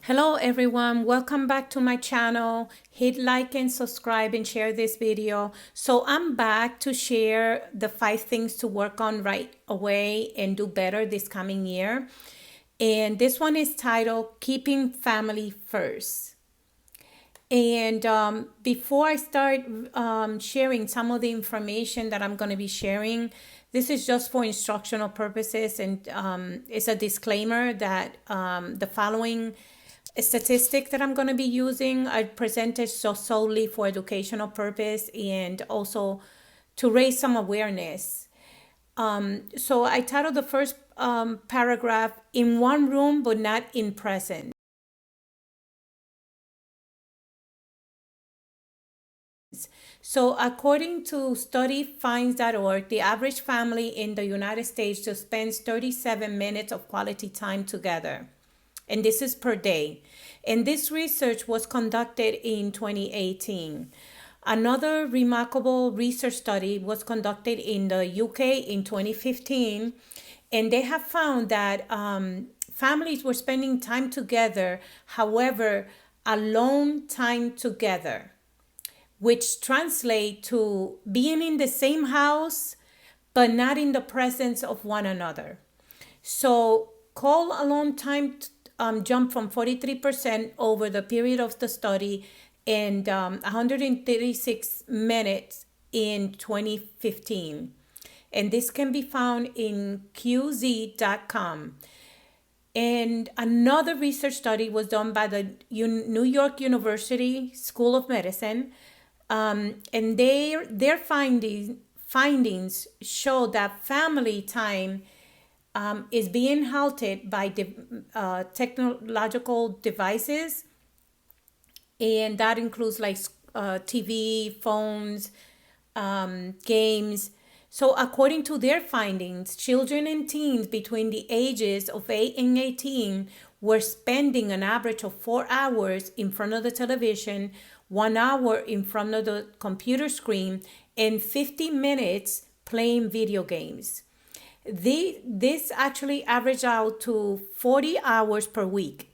Hello everyone, welcome back to my channel. Hit like and subscribe and share this video. So I'm back to share the 5 things to work on right away and do better this coming year. And this one is titled Keeping Family First. And before I start sharing some of the information that I'm going to be sharing, this is just for instructional purposes, and it's a disclaimer that the following statistic that I'm going to be using I presented solely for educational purpose and also to raise some awareness. So I titled the first paragraph, "In One Room but Not in Present." So according to studyfinds.org, the average family in the United States just spends 37 minutes of quality time together. And this is per day. And this research was conducted in 2018. Another remarkable research study was conducted in the UK in 2015, and they have found that families were spending time together, however, alone time together, which translate to being in the same house but not in the presence of one another. So call alone time jumped from 43% over the period of the study and 136 minutes in 2015. And this can be found in qz.com. And another research study was done by the New York University School of Medicine. And their findings show that family time is being halted by technological devices, and that includes like TV, phones, games. So according to their findings, children and teens between the ages of 8 and 18 were spending an average of 4 hours in front of the television, 1 hour in front of the computer screen, and 50 minutes playing video games. This actually averaged out to 40 hours per week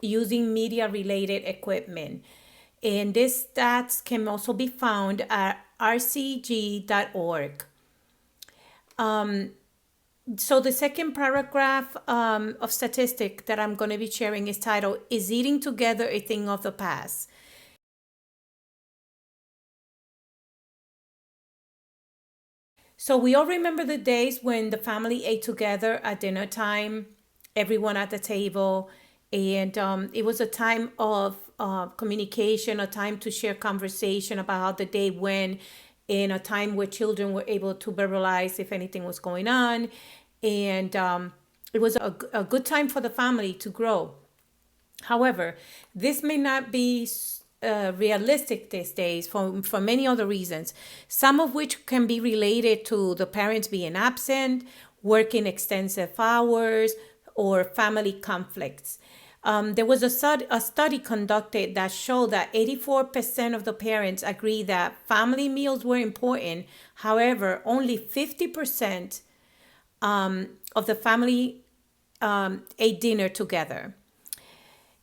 using media related equipment. And these stats can also be found at rcg.org. So the second paragraph of statistic that I'm going to be sharing is titled, "Is Eating Together a Thing of the Past?" So we all remember the days when the family ate together at dinner time, everyone at the table, and it was a time of communication, a time to share conversation about how the day went, in a time where children were able to verbalize if anything was going on, and it was a good time for the family to grow. However, this may not be realistic these days for many other reasons, some of which can be related to the parents being absent, working extensive hours, or family conflicts. There was a study conducted that showed that 84% of the parents agree that family meals were important. However, only 50% of the family ate dinner together.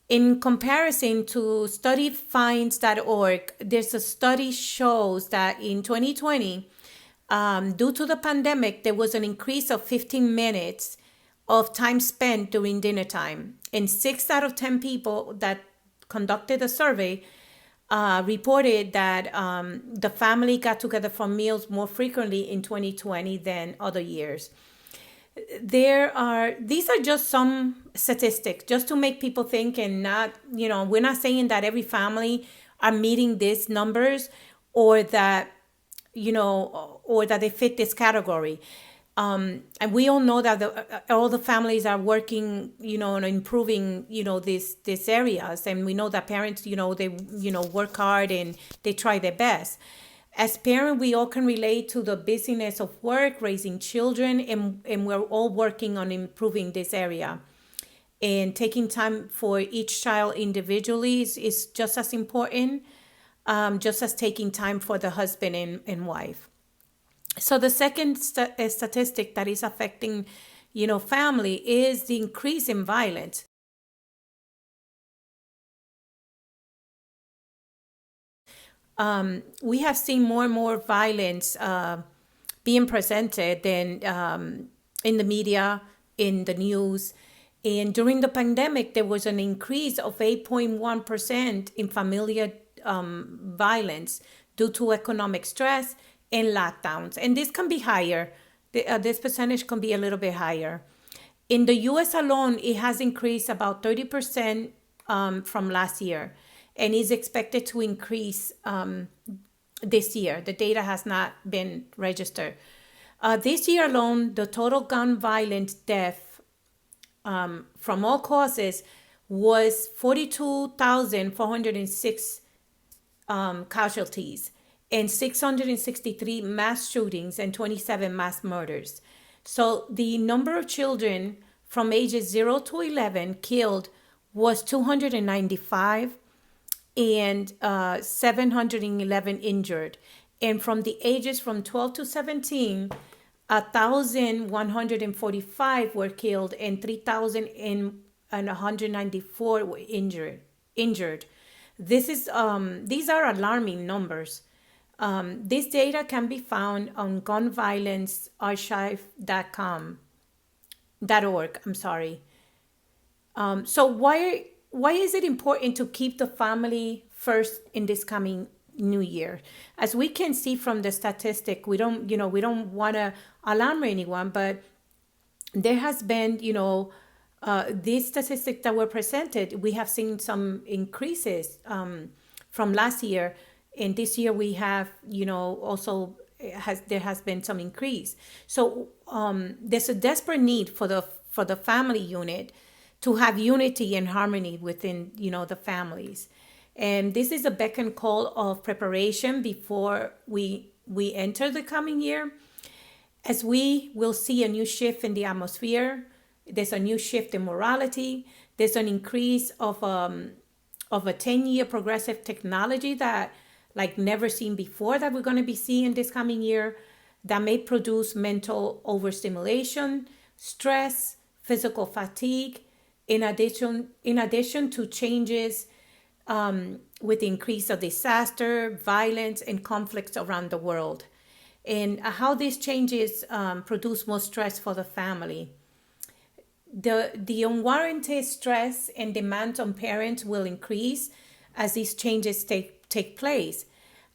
In comparison to studyfinds.org, there's a study shows that in 2020, due to the pandemic, there was an increase of 15 minutes of time spent during dinner time. And 6 out of 10 people that conducted the survey reported that the family got together for meals more frequently in 2020 than other years. These are just some statistics just to make people think, and not, we're not saying that every family are meeting these numbers, or that, or that they fit this category. And we all know that all the families are working, on improving, these areas. And we know that parents, they, work hard and they try their best. As parents, we all can relate to the busyness of work, raising children, and we're all working on improving this area. And taking time for each child individually is just as important, just as taking time for the husband and wife. So the second statistic that is affecting, family is the increase in violence. We have seen more and more violence being presented than in the media, in the news. And during the pandemic, there was an increase of 8.1% in familial violence due to economic stress and lockdowns. And this can be higher. This percentage can be a little bit higher. In the US alone, it has increased about 30% from last year and is expected to increase this year. The data has not been registered. This year alone, the total gun violence death from all causes was 42,406 casualties and 663 mass shootings and 27 mass murders. So the number of children from ages 0 to 11 killed was 295 and 711 injured. And from the ages from 12 to 17, 1,145 were killed and 3,194 were injured. These are alarming numbers. This data can be found on gunviolencearchive.org. I'm sorry. So why is it important to keep the family first in this coming new year? As we can see from the statistic, we don't want to alarm anyone, but there has been, these statistics that were presented, we have seen some increases from last year. And this year we have, also there has been some increase. So there's a desperate need for the family unit to have unity and harmony within, the families. And this is a beck and call of preparation before we enter the coming year. As we will see a new shift in the atmosphere, there's a new shift in morality. There's an increase of a 10-year progressive technology that like never seen before that we're going to be seeing this coming year that may produce mental overstimulation, stress, physical fatigue, in addition to changes with the increase of disaster, violence, and conflicts around the world. And how these changes produce more stress for the family. The unwarranted stress and demands on parents will increase as these changes take place.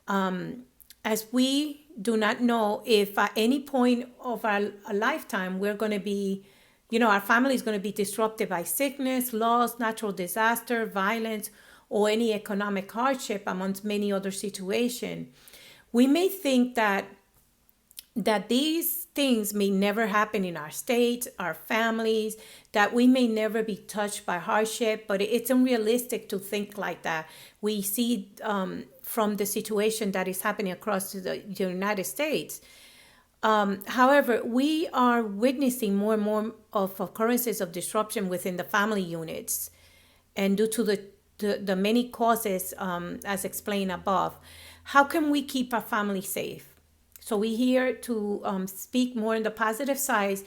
As we do not know if at any point of our lifetime we're going to be, our family is going to be disrupted by sickness, loss, natural disaster, violence, or any economic hardship amongst many other situations. We may think that these things may never happen in our state, our families, that we may never be touched by hardship, but it's unrealistic to think like that. We see from the situation that is happening across the United States. However, we are witnessing more and more of occurrences of disruption within the family units, and due to the many causes, as explained above. How can we keep our family safe? So we're here to speak more on the positive side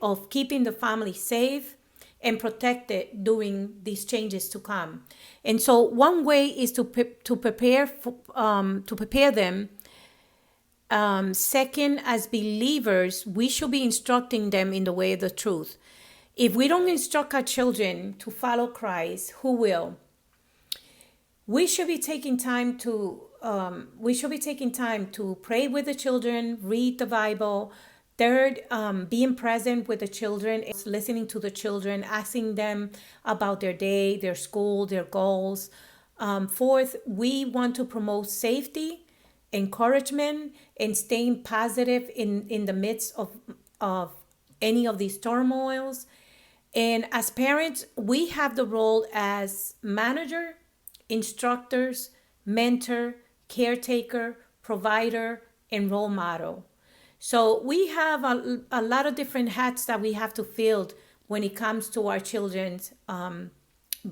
of keeping the family safe and protected during these changes to come. And so one way is to prepare them. Second, as believers, we should be instructing them in the way of the truth. If we don't instruct our children to follow Christ, who will? We should be taking time to pray with the children, read the Bible. Third, being present with the children, listening to the children, asking them about their day, their school, their goals. Fourth, we want to promote safety, encouragement, and staying positive in the midst of any of these turmoils. And as parents, we have the role as manager, instructors, mentor, caretaker, provider, and role model. So we have a lot of different hats that we have to fill when it comes to our children's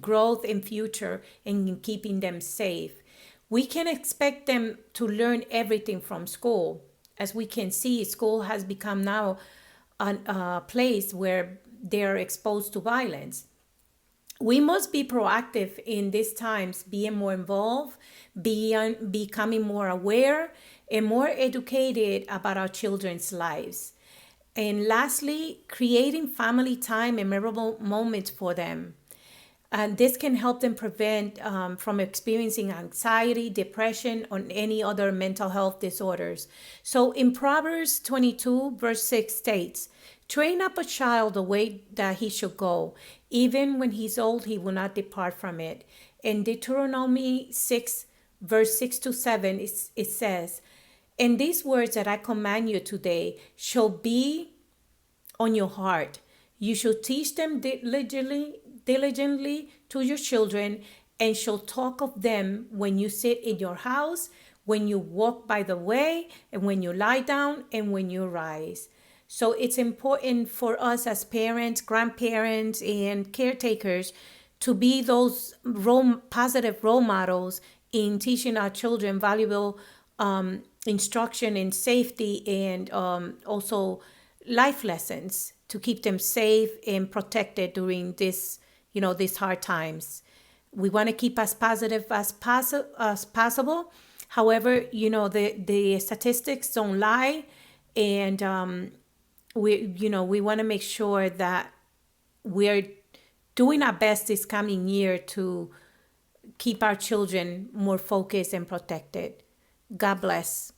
growth and future and in keeping them safe. We can expect them to learn everything from school. As we can see, school has become now a place where they're exposed to violence. We must be proactive in these times, being more involved, becoming more aware, and more educated about our children's lives. And lastly, creating family time and memorable moments for them. And this can help them prevent from experiencing anxiety, depression, or any other mental health disorders. So in Proverbs 22, verse 6 states, train up a child the way that he should go. Even when he's old, he will not depart from it. In Deuteronomy 6, verse 6 to 7, it says, and these words that I command you today shall be on your heart. You shall teach them diligently to your children, and shall talk of them when you sit in your house, when you walk by the way, and when you lie down, and when you rise. So it's important for us as parents, grandparents, and caretakers to be those positive role models in teaching our children valuable instruction in safety, and also life lessons to keep them safe and protected during these hard times. We want to keep as positive as possible. However, the statistics don't lie, and we want to make sure that we're doing our best this coming year to keep our children more focused and protected. God bless.